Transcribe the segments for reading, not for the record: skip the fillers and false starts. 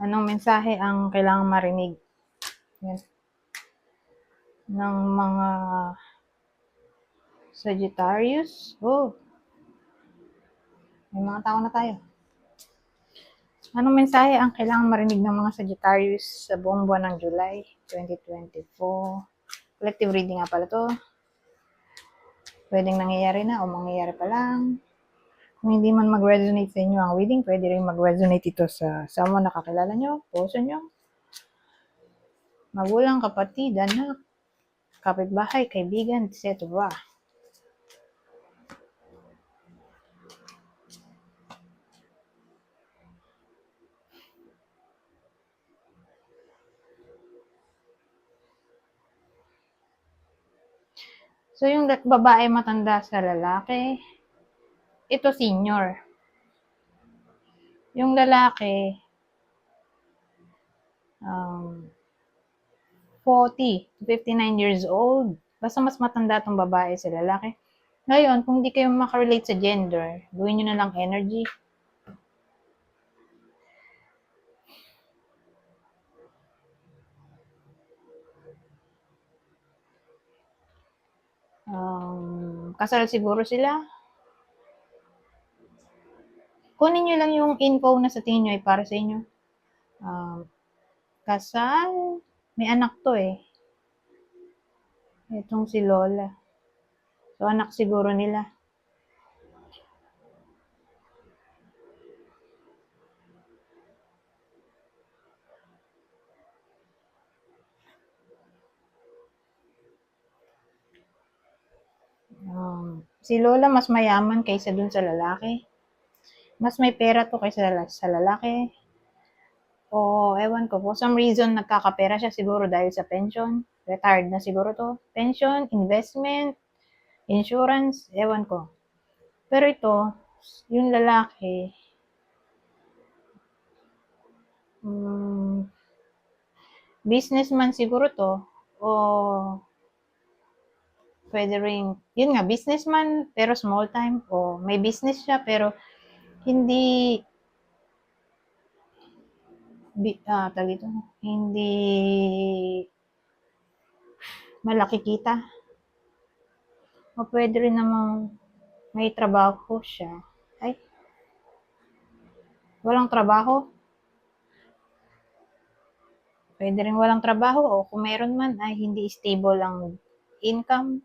Anong mensahe ang kailangang marinig? Yan. Ng mga Sagittarius? Oh, may mga tao na tayo. Anong mensahe ang kailangang marinig ng mga Sagittarius sa buong buwan ng July 2024? Collective reading nga pala to. Pwedeng nangyayari na o mangyayari pa lang. Kung hindi man mag-resonate sa inyo ang reading, pwede rin mag-resonate ito sa someone na kakilala nyo, puso nyo, magulang, kapatid, anak, kapitbahay, kaibigan, etc. So, yung babae matanda sa lalaki, ito senior. Yung lalaki, 40 to 59 years old. Basta mas matanda tong babae sa lalaki. Ngayon, kung di kayo makarelate sa gender, gawin nyo na lang energy. Kasal siguro sila. Kunin nyo lang yung info na sa tingin nyo ay para sa inyo. Kasal, may anak to eh. Itong si Lola. So, anak siguro nila. Si Lola mas mayaman kaysa dun sa lalaki. Mas may pera to kaysa sa lalaki. O, ewan ko, for some reason, nagkakapera siya siguro dahil sa pension. Retired na siguro to. Pension, investment, insurance, ewan ko. Pero ito, yung lalaki, businessman siguro to. O, pwede rin, yun nga, businessman, pero small time. O, may business siya, pero hindi, hindi malaki kita. O pwede rin namang may trabaho siya. Ay, walang trabaho. Pwede rin walang trabaho o kung meron man ay hindi stable ang income.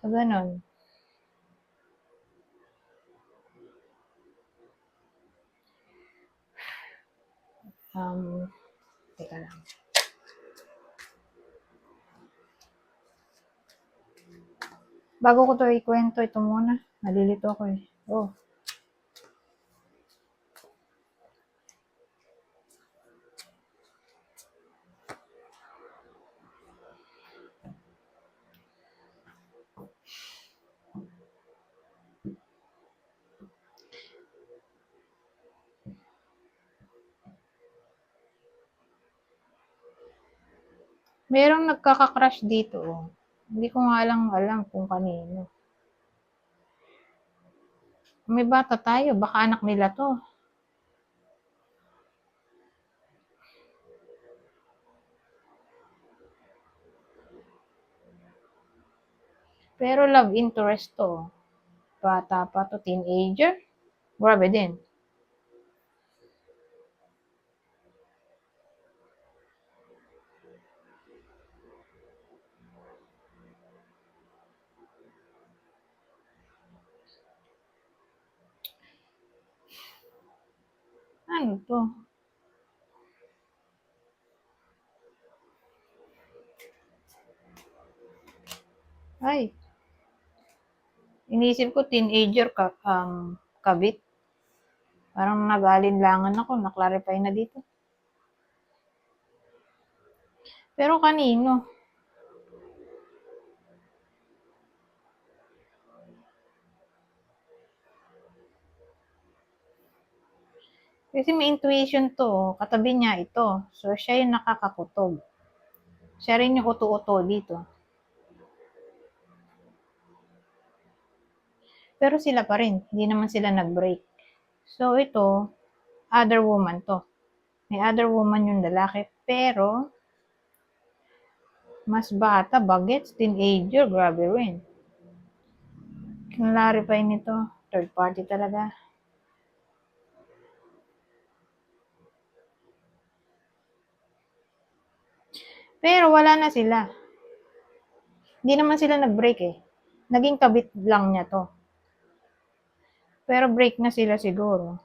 So, ganun. Teka lang. Bago ko to ikwento, ito muna. Nalilito ako eh. Oh. Merong nagkaka-crush dito. Oh. Hindi ko nga lang alam kung kanino. May bata tayo, baka anak nila to. Pero love interest to. Bata pa to, teenager. Grabe din. Ano to? Ay. Inisip ko teenager kabit. Parang nag-alinlangan ako, na-clarify na dito. Pero kanino? Kasi may intuition to, katabi niya ito. So, siya yung nakakakutob. Siya rin yung uto-uto dito. Pero sila pa rin, hindi naman sila nag-break. So ito, other woman to. May other woman yung lalaki, pero mas bata, bagets, teenager, grabe rin. Clarify nito, third party talaga. Pero wala na sila. Hindi naman sila nag-break eh. Naging kabit lang niya to. Pero break na sila siguro.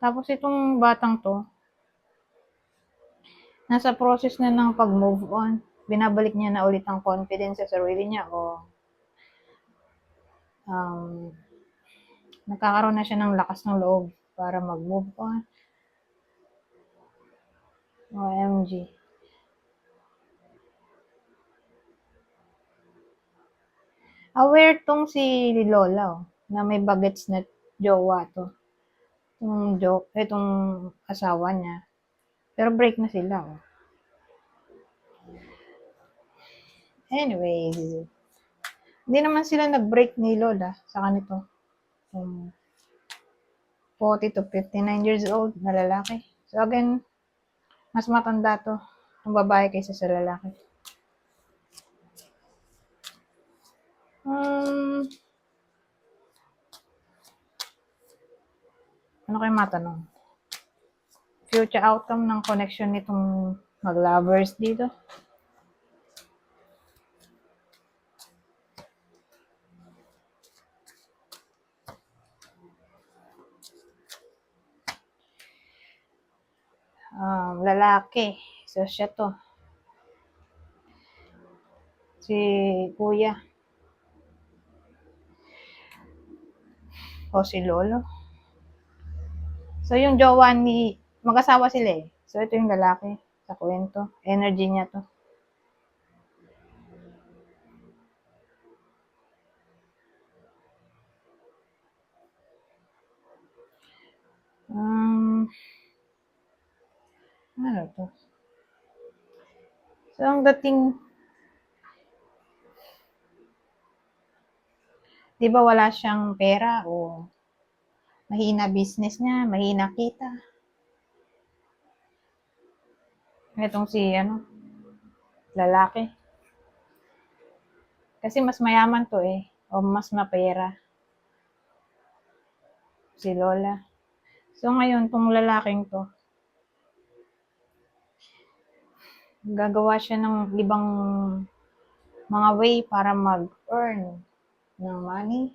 Tapos itong batang to, nasa process na ng pag-move on. Binabalik niya na ulit ang confidence sa sarili niya o nagkakaroon na siya ng lakas ng loob para mag-move on. OMG. Aware tong si Lola na may bagets na jowa to. Itong asawa niya. Pero break na sila. Anyways, hindi naman sila nag-break ni Lola sa kanito. 40 to 59 years old na lalaki. So again, mas matanda to ng babae kaysa sa lalaki. Ano kayo matanong? Future outcome ng connection nitong mag-lovers dito? Lalaki. So, siya to. Si kuya. O si lolo. So, yung jowa ni, mag-asawa sila eh. So, ito yung lalaki sa kwento. Energy niya to. Ano to? So, ang dating, di ba wala siyang pera o mahina business niya, mahina kita. Itong si, lalaki. Kasi mas mayaman to eh. O mas mapera. Si Lola. So, ngayon, tong lalaking to, gagawa siya ng ibang mga way para mag-earn ng money.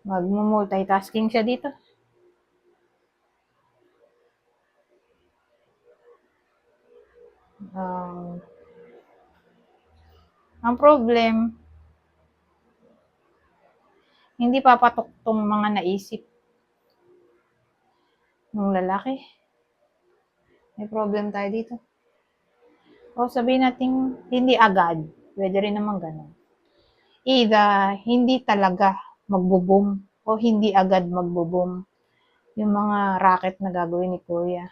Mag-multitasking siya dito. Ang problem, hindi papatok tong mga naisip ng lalaki. May problem tayo dito. O sabihin natin, hindi agad. Pwede rin naman ganun. Either, hindi talaga magbo-boom o hindi agad magbo-boom yung mga racket na gagawin ni Kuya.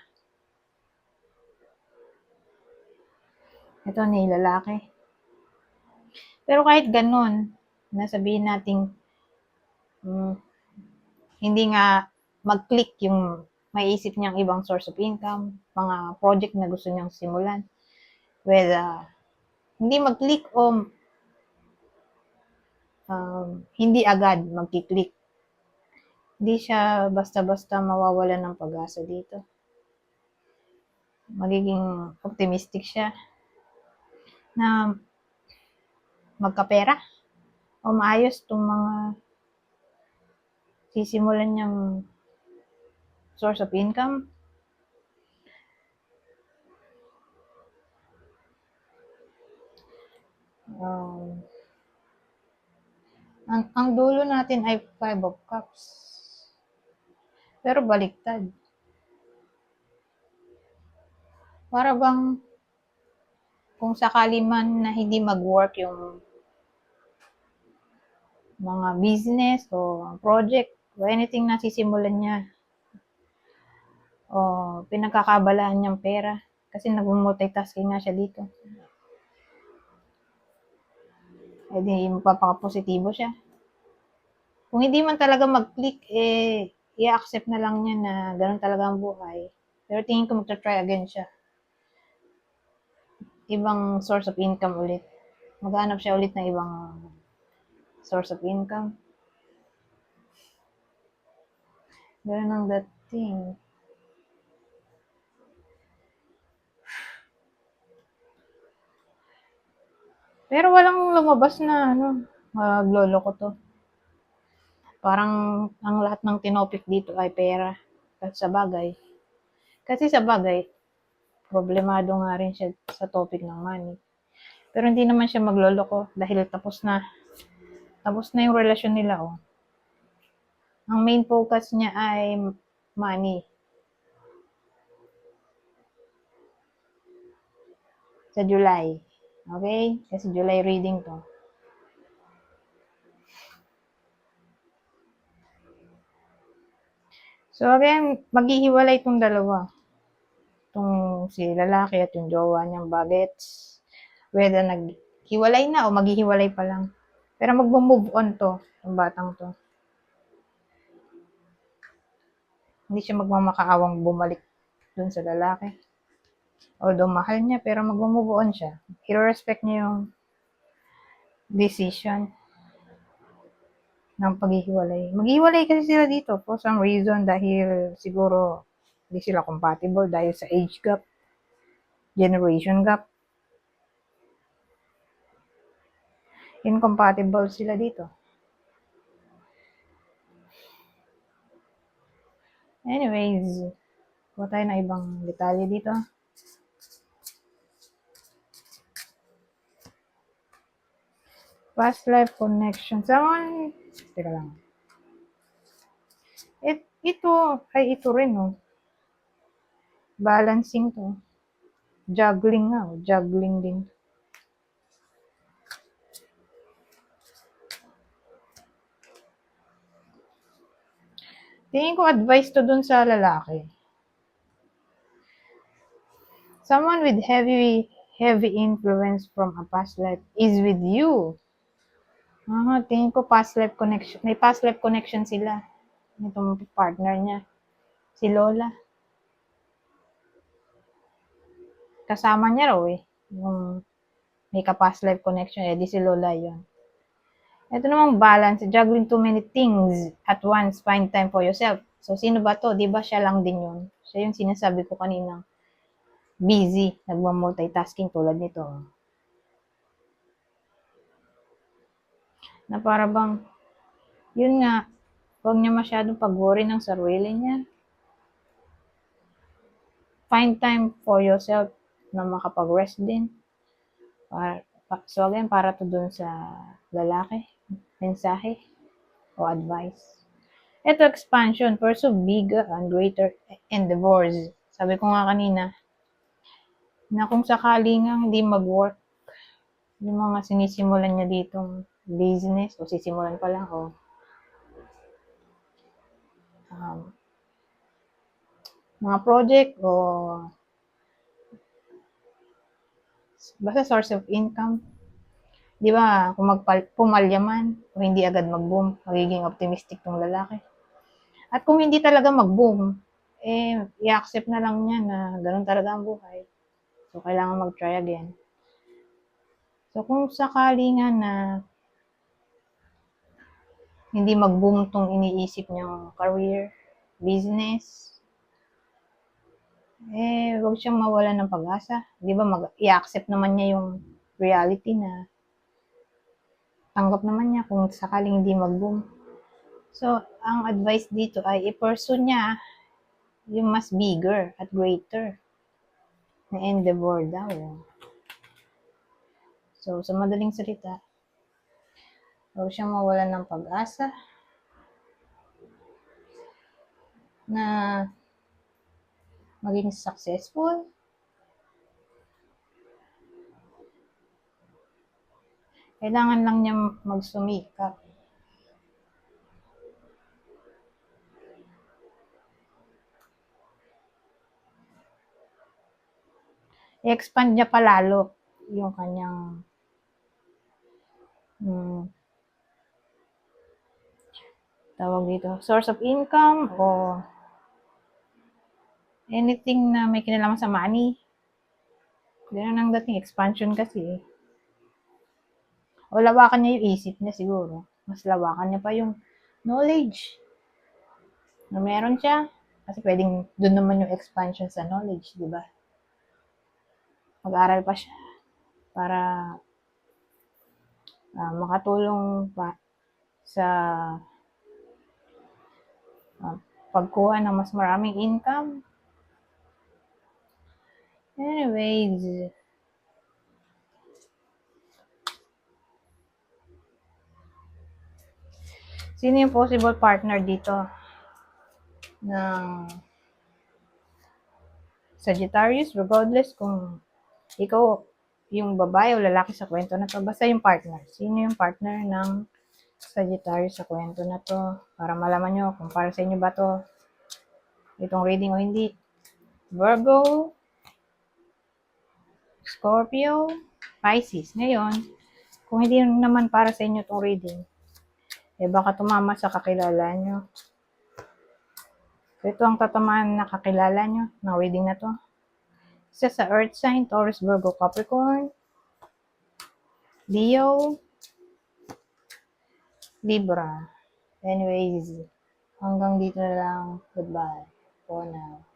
Ito ni lalaki. Pero kahit ganun, nasabihin natin, hindi nga mag-click yung maiisip niyang ibang source of income, mga project na gusto niyang simulan. Whether hindi mag-click o hindi agad mag-click. Hindi siya basta-basta mawawalan ng pag-asa dito. Magiging optimistic siya na magkapera o maayos itong mga sisimulan niyang source of income. Ang dulo natin ay 5 of Cups. Pero baliktad. Para bang kung sakali man na hindi mag-work yung mga business o project o anything na sisimulan niya o pinagkakabalaan niyang pera kasi nag-multitasking nga siya dito. eh di magpapaka-positibo siya. Kung hindi man talaga mag-click, i-accept na lang niya na ganun talaga ang buhay. Pero tingin ko magta-try again siya. Ibang source of income ulit. Maghanap siya ulit ng ibang source of income. Ganun ang dating. Pero walang lumabas na maglolo ko to. Parang ang lahat ng tinopik dito ay pera. Kasi sa bagay, problemado nga rin siya sa topic ng money. Pero hindi naman siya magloloko dahil tapos na. Tapos na yung relasyon nila, oh. Ang main focus niya ay money. Sa July. Okay? Kasi July reading to. So again, maghihiwalay itong dalawa. Itong si lalaki at yung jowa niyang bagets. Whether naghiwalay na o maghihiwalay pa lang. Pero mag-move on to, yung batang to. Hindi siya magmamakaawang bumalik dun sa lalaki. Although mahal niya, pero mag-move on siya. I-respect niya yung decision ng paghihiwalay. Maghihiwalay kasi sila dito for some reason dahil siguro hindi sila compatible dahil sa age gap, generation gap. Incompatible sila dito. Anyways, kuha tayo ng ibang detalye dito. Past life connection. Teka lang. Ito rin, oh. Balancing to. Juggling nga, oh. Juggling din. Tingin ko advice to dun sa lalaki. Someone with heavy influence from a past life is with you. Tingin ko past life connection. May past life connection sila. Itong partner niya. Si Lola. Kasama niya raw eh. Yung may ka-past life connection. Di si Lola yun. Ito namang balance. Juggling too many things at once. Find time for yourself. So, sino ba to? Di ba siya lang din yun? Siya yung sinasabi ko kanina. Busy. Nagma-multitasking tulad nito. Na para bang, yun nga, huwag niya masyadong pag-worry ng sarili niya. Find time for yourself na makapag-rest din. So again, para to dun sa lalaki, mensahe o advice. Ito, expansion, pursue bigger and greater endeavors. Sabi ko nga kanina, na kung sakali nga hindi mag-work, yung mga sinisimulan niya ditong business, o sisimulan pa lang, mga project, o basta source of income. Di ba, kung pumalyaman, o hindi agad mag-boom, magiging optimistic tong lalaki. At kung hindi talaga mag-boom, i-accept na lang niya na ganun talaga ang buhay. So, kailangan mag-try again. So, kung sakali nga na hindi mag-boom tong iniisip niyang career, business, wag siyang mawalan ng pag-asa. Di ba, i-accept naman niya yung reality na tanggap naman niya kung sakaling hindi mag-boom. So, ang advice dito ay i-pursue niya yung mas bigger at greater na endeavor daw. So, sa madaling salita, huwag siyang mawalan ng pag-asa na maging successful. Kailangan lang niya magsumikap. I-expand niya palalo yung kanyang tawag dito, source of income o anything na may kinalaman sa money. Ganun ang dating expansion kasi. O lawakan niya yung isip niya siguro. Mas lawakan niya pa yung knowledge na meron siya. Kasi pwedeng doon naman yung expansion sa knowledge, di ba? Mag-aral pa siya para makatulong pa sa pagkuha ng mas maraming income. Anyways, sino yung possible partner dito ng Sagittarius? Regardless kung ikaw yung babae o lalaki sa kwento na to, basta yung partner. Sino yung partner ng Sagittarius sa kwento na to? Para malaman nyo kung para sa inyo ba to itong reading o hindi. Virgo, Scorpio, Pisces. Ngayon, kung hindi naman para sa inyo itong reading, baka tumama sa kakilala nyo. So, ito ang tatamaan na kakilala nyo ng reading na to. Isa sa Earth sign, Taurus, Virgo, Capricorn, Leo, Libra. Anyways, hanggang dito na lang. Goodbye for now.